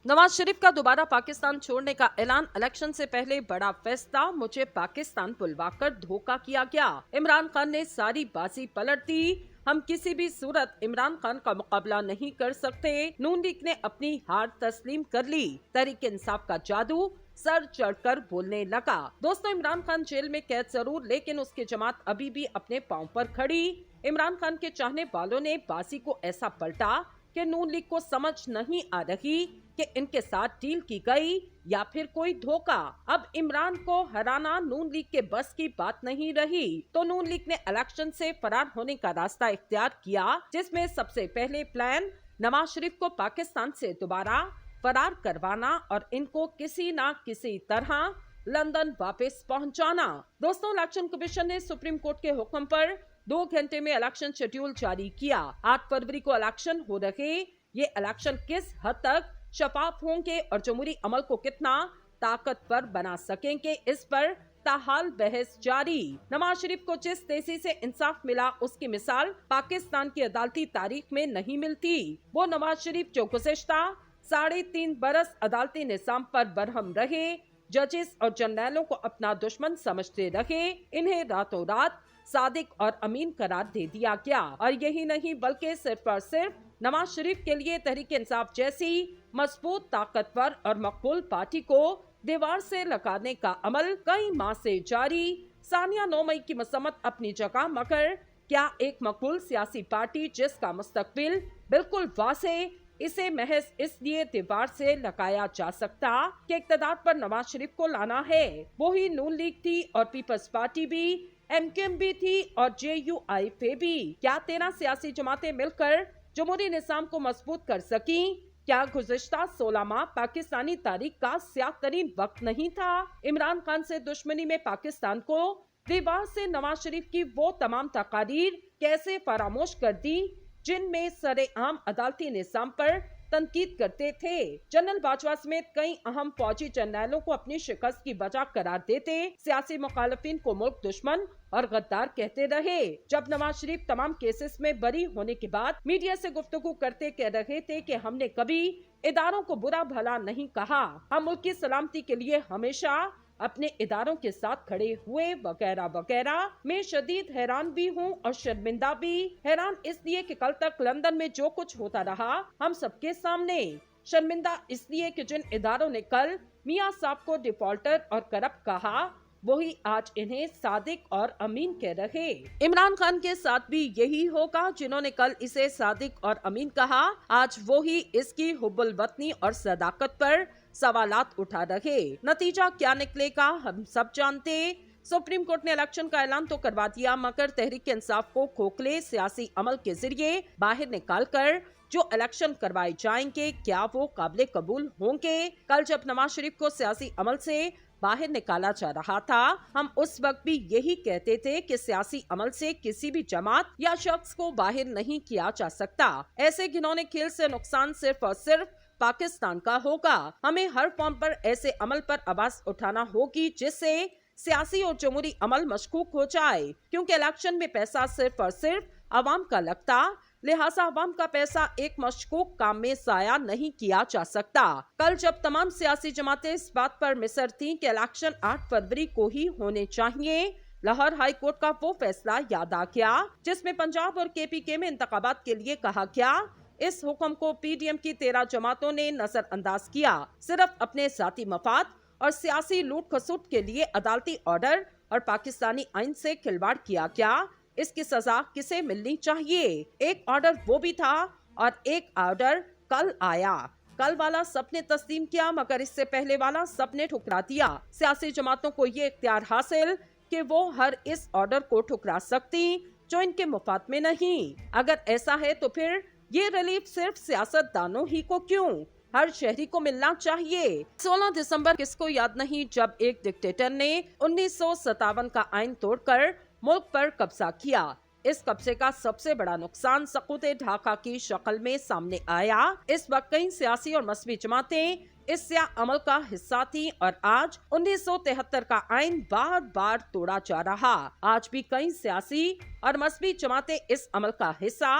नवाज शरीफ का दोबारा पाकिस्तान छोड़ने का ऐलान। इलेक्शन से पहले बड़ा फैसला, मुझे पाकिस्तान बुलवाकर धोखा किया गया। इमरान खान ने सारी बाजी पलट दी। हम किसी भी सूरत इमरान खान का मुकाबला नहीं कर सकते। नून लीग ने अपनी हार तस्लीम कर ली। तहरीक इंसाफ का जादू सर चढ़कर बोलने लगा। दोस्तों, इमरान खान जेल में कैद जरूर, लेकिन उसकी जमात अभी भी अपने पांव पर खड़ी। इमरान खान के चाहने वालों ने बाजी को ऐसा पलटा कि नून लीग को समझ नहीं आ रही कि इनके साथ डील की गई या फिर कोई धोखा। अब इमरान को हराना नून लीग के बस की बात नहीं रही, तो नून लीग ने इलेक्शन से फरार होने का रास्ता इख्तियार किया, जिसमें सबसे पहले प्लान नवाज शरीफ को पाकिस्तान से दोबारा फरार करवाना और इनको किसी न किसी तरह लंदन वापस पहुंचाना। दोस्तों, इलेक्शन कमीशन ने सुप्रीम कोर्ट के हुक्म पर 2 घंटे में इलेक्शन शेड्यूल जारी किया। 8 फरवरी को इलेक्शन हो रहे। ये इलेक्शन किस हद तक शफाफ होंगे और जमहूरी अमल को कितना ताकतवर बना सकेंगे, इस पर ताहाल बहस जारी। नवाज शरीफ को जिस तेजी से इंसाफ मिला, उसकी मिसाल पाकिस्तान की अदालती तारीख में नहीं मिलती। वो नवाज शरीफ जो गुज़िश्ता 3.5 बरस अदालती निजाम पर बरहम रहे, जजेस और जर्नैलों को अपना दुश्मन समझते रहे, इन्हें रातों रात सादिक और अमीन करार दे दिया गया। और यही नहीं, बल्कि सिर्फ और सिर्फ नवाज शरीफ के लिए तहरीक इंसाफ जैसी मजबूत, ताकतवर और मकबूल पार्टी को दीवार से लगाने का अमल कई माह से जारी। सानिया 9 मई की मसम्मत अपनी जगह, मगर क्या एक मकबूल सियासी पार्टी जिसका मुस्तकबिल बिल्कुल वाज़ेह, इसे महज इसलिए दीवार से लगाया जा सकता कि इक़्तिदार पर नवाज शरीफ को लाना है? वही नून लीग थी और पीपल्स पार्टी भी, MKM भी थी और JUIF भी। क्या 13 सियासी जमातें मिलकर जमहूरी निज़ाम को मजबूत कर सकी? क्या गुज़िश्ता 16 माह पाकिस्तानी तारीख का स्याह तरीन वक्त नहीं था? इमरान खान से दुश्मनी में पाकिस्तान को दीवार से नवाज शरीफ की वो तमाम तकारीर कैसे फरामोश कर दी जिनमें सरेआम अदालती निज़ाम पर तनकीद करते थे? जनरल बाजवा समेत कई अहम फौजी जर्नैलों को अपनी शिकस्त की वजह करार देते, सियासी मुखालिफिन को मुल्क दुश्मन और गद्दार कहते रहे। जब नवाज शरीफ तमाम केसेस में बरी होने के बाद मीडिया से गुफ्तगू करते कह रहे थे कि हमने कभी इदारों को बुरा भला नहीं कहा, हम मुल्क की सलामती के लिए हमेशा अपने इदारों के साथ खड़े हुए, वगैरह वगैरह। मैं शदीद हैरान भी हूँ और शर्मिंदा भी। हैरान इसलिए कि कल तक लंदन में जो कुछ होता रहा हम सबके सामने। शर्मिंदा इसलिए कि जिन इदारों ने कल मियां साहब को डिफॉल्टर और करप्ट कहा, वही आज इन्हें सादिक और अमीन कह रहे। इमरान खान के साथ भी यही होगा। जिन्होंने कल इसे सादिक और अमीन कहा, आज वही इसकी हुब्बुल वतनी और सदाकत पर सवालात उठा रहे। नतीजा क्या निकलेगा हम सब जानते। सुप्रीम कोर्ट ने इलेक्शन का ऐलान तो करवा दिया, मगर तहरीक इंसाफ को खोखले सियासी अमल के जरिए बाहर निकालकर जो इलेक्शन करवाए जाएंगे, क्या वो काबिल कबूल होंगे? कल जब नवाज शरीफ को सियासी अमल से बाहर निकाला जा रहा था, हम उस वक्त भी यही कहते थे कि सियासी अमल से किसी भी जमात या शख्स को बाहर नहीं किया जा सकता। ऐसे घिनौने खेल से नुकसान सिर्फ और सिर्फ पाकिस्तान का होगा। हमें हर फॉर्म पर ऐसे अमल पर आवाज उठाना होगी जिससे सियासी और जमहूरी अमल मशकूक हो जाए, क्योंकि इलेक्शन में पैसा सिर्फ और सिर्फ आवाम का लगता, लिहाजा आवाम का पैसा एक मशकूक काम में जाया नहीं किया जा सकता। कल जब तमाम सियासी जमातें इस बात पर मिसर थीं कि इलेक्शन 8 फरवरी को ही होने चाहिए, लाहौर हाई कोर्ट का वो फैसला याद आ गया जिसमें पंजाब और KPK में इंतखाबात के लिए कहा गया। इस हुक्म को PDM की 13 जमातों ने नजरअंदाज किया। सिर्फ अपने जाती मफाद और सियासी लूट खसूट के लिए अदालती ऑर्डर और पाकिस्तानी आइन से खिलवाड़ किया गया। इसकी सजा किसे मिलनी चाहिए? एक ऑर्डर वो भी था और एक ऑर्डर कल आया। कल वाला सबने तस्लीम किया, मगर इससे पहले वाला सबने ठुकरा दिया। सियासी जमातों को ये इख्तियार हासिल कि वो हर इस ऑर्डर को ठुकरा सकती जो इनके मुफाद में नहीं। अगर ऐसा है तो फिर ये रिलीफ सिर्फ सियासतदानों ही को क्यों, हर शहरी को मिलना चाहिए। 16 दिसंबर किसको याद नहीं, जब एक डिक्टेटर ने 1957 का आइन तोड़कर मुल्क पर कब्जा किया। इस कब्जे का सबसे बड़ा नुकसान सकूते ढाका की शक्ल में सामने आया। इस वक्त कई सियासी और मजहबी जमातें इस स्याह अमल का हिस्सा थी और आज 1973 का आइन बार बार तोड़ा जा रहा। आज भी कई सियासी और मजहबी जमातें इस अमल का हिस्सा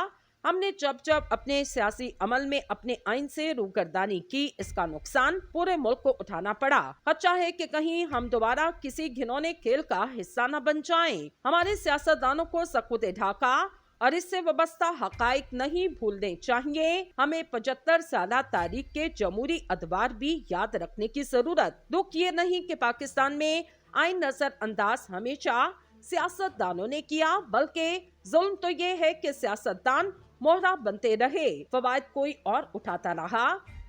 हमने जब जब अपने सियासी अमल में अपने आइन से रूगर्दानी की, इसका नुकसान पूरे मुल्क को उठाना पड़ा। खदशा है कि कहीं हम दोबारा किसी घिनौने खेल का हिस्सा न बन जाएं। हमारे सियासतदानों को सकूते ढाका और इससे वाबस्ता हकाइक नहीं भूलने चाहिए। हमें 75 साल तारीख के जमहूरी अदवार भी याद रखने की जरूरत। दुख ये नहीं कि पाकिस्तान में आइन नजरअंदाज हमेशा सियासतदानों ने किया, बल्कि जुल्म तो ये है कि सियासतदान मोहरा बनते रहे, फवायद कोई और उठाता रहा।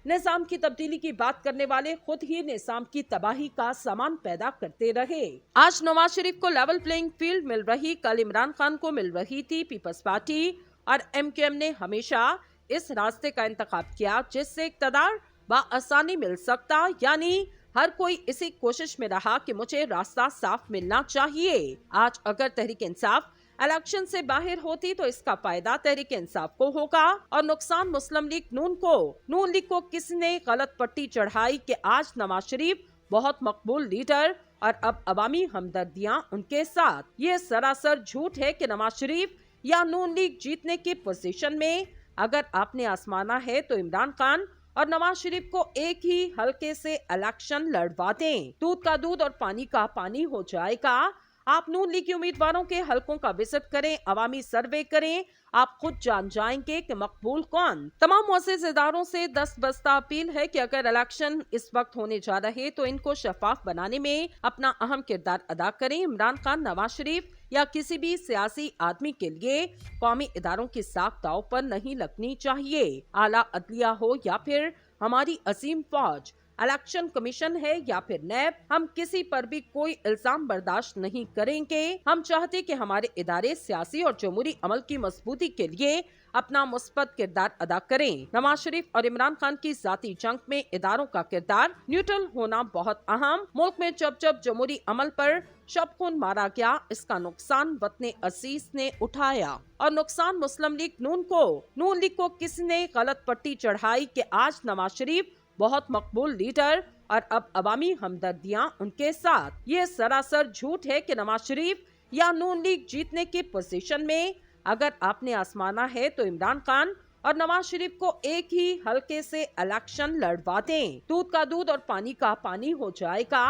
निजाम की तब्दीली की बात करने वाले खुद ही निजाम की तबाही का सामान पैदा करते रहे। आज नवाज शरीफ को लेवल प्लेइंग फील्ड मिल रही, कल इमरान खान को मिल रही थी। पीपल्स पार्टी और MQM ने हमेशा इस रास्ते का इंतखाब किया जिससे इक़्तिदार बआसानी मिल सकता, यानी हर कोई इसी कोशिश में रहा कि मुझे रास्ता साफ मिलना चाहिए। आज अगर तहरीक इंसाफ इलेक्शन से बाहर होती तो इसका फायदा तहरीक इंसाफ को होगा और नुकसान मुस्लिम लीग नून को। नून लीग को किसने गलत पट्टी चढ़ाई कि आज नवाज शरीफ बहुत मकबूल लीडर और अब अवामी हमदर्दियां उनके साथ। ये सरासर झूठ है कि नवाज शरीफ या नून लीग जीतने की पोजीशन में। अगर आपने आजमाना है तो इमरान खान और नवाज शरीफ को एक ही हल्के से इलेक्शन लड़वा दें, दूध का दूध और पानी का पानी हो जाएगा। आप नून लीग के उम्मीदवारों के हलकों का विजिट करें, अवामी सर्वे करें, आप खुद जान जाएंगे कि मकबूल कौन। तमाम मुअस्सिस इदारों से दस्तबस्ता अपील है कि अगर इलेक्शन इस वक्त होने जा रहे तो इनको शफाफ बनाने में अपना अहम किरदार अदा करें। इमरान खान, नवाज शरीफ या किसी भी सियासी आदमी के लिए कौमी इदारों की साख दांव पर नहीं लगनी चाहिए। आला अदलिया हो या फिर हमारी अजीम फौज, इलेक्शन कमीशन है या फिर नैब, हम किसी पर भी कोई इल्जाम बर्दाश्त नहीं करेंगे। हम चाहते कि हमारे इदारे सियासी और जमहूरी अमल की मजबूती के लिए अपना मुस्बत किरदार अदा करें। नवाज शरीफ और इमरान खान की जाती जंग में इदारों का किरदार न्यूट्रल होना बहुत अहम। मुल्क में जब जब जमहूरी अमल पर शब खून मारा गया, इसका नुकसान वतन अजीज ने उठाया और नुकसान मुस्लिम लीग नून को। नून लीग को किसने गलत पट्टी चढ़ाई कि आज नवाज शरीफ बहुत मकबूल लीडर और अब अवामी हमदर्दियां उनके साथ। ये सरासर झूठ है कि नवाज शरीफ या नून लीग जीतने की पोजीशन में। अगर आपने आजमाना है तो इमरान खान और नवाज शरीफ को एक ही हल्के से इलेक्शन लड़वा दें, दूध का दूध और पानी का पानी हो जाएगा।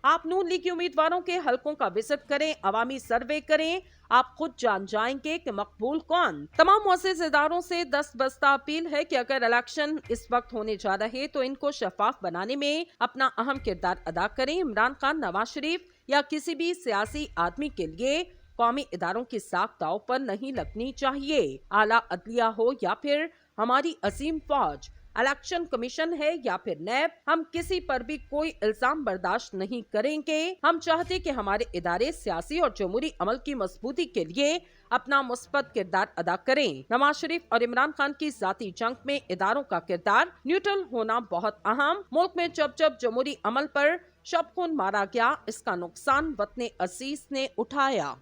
आप नून लीग के उम्मीदवारों के हलकों का विजिट करें, अवामी सर्वे करें, आप खुद जान जाएंगे कि मकबूल कौन। तमाम मुअस्सिस इदारों से दस्तबस्ता अपील है कि अगर इलेक्शन इस वक्त होने जा रहे तो इनको शफाफ बनाने में अपना अहम किरदार अदा करें। इमरान खान, नवाज शरीफ या किसी भी सियासी आदमी के लिए कौमी इदारों की साख दांव पर नहीं लगनी चाहिए। आला अदलिया हो या फिर हमारी अजीम फौज, इलेक्शन कमीशन है या फिर नैब, हम किसी पर भी कोई इल्जाम बर्दाश्त नहीं करेंगे। हम चाहते कि हमारे इदारे सियासी और जमहूरी अमल की मजबूती के लिए अपना मुस्बत किरदार अदा करें। नवाज शरीफ और इमरान खान की जाती जंग में इदारों का किरदार न्यूट्रल होना बहुत अहम। मुल्क में जब जब जमहूरी अमल पर शब खून मारा गया, इसका नुकसान वतन अजीज ने उठाया।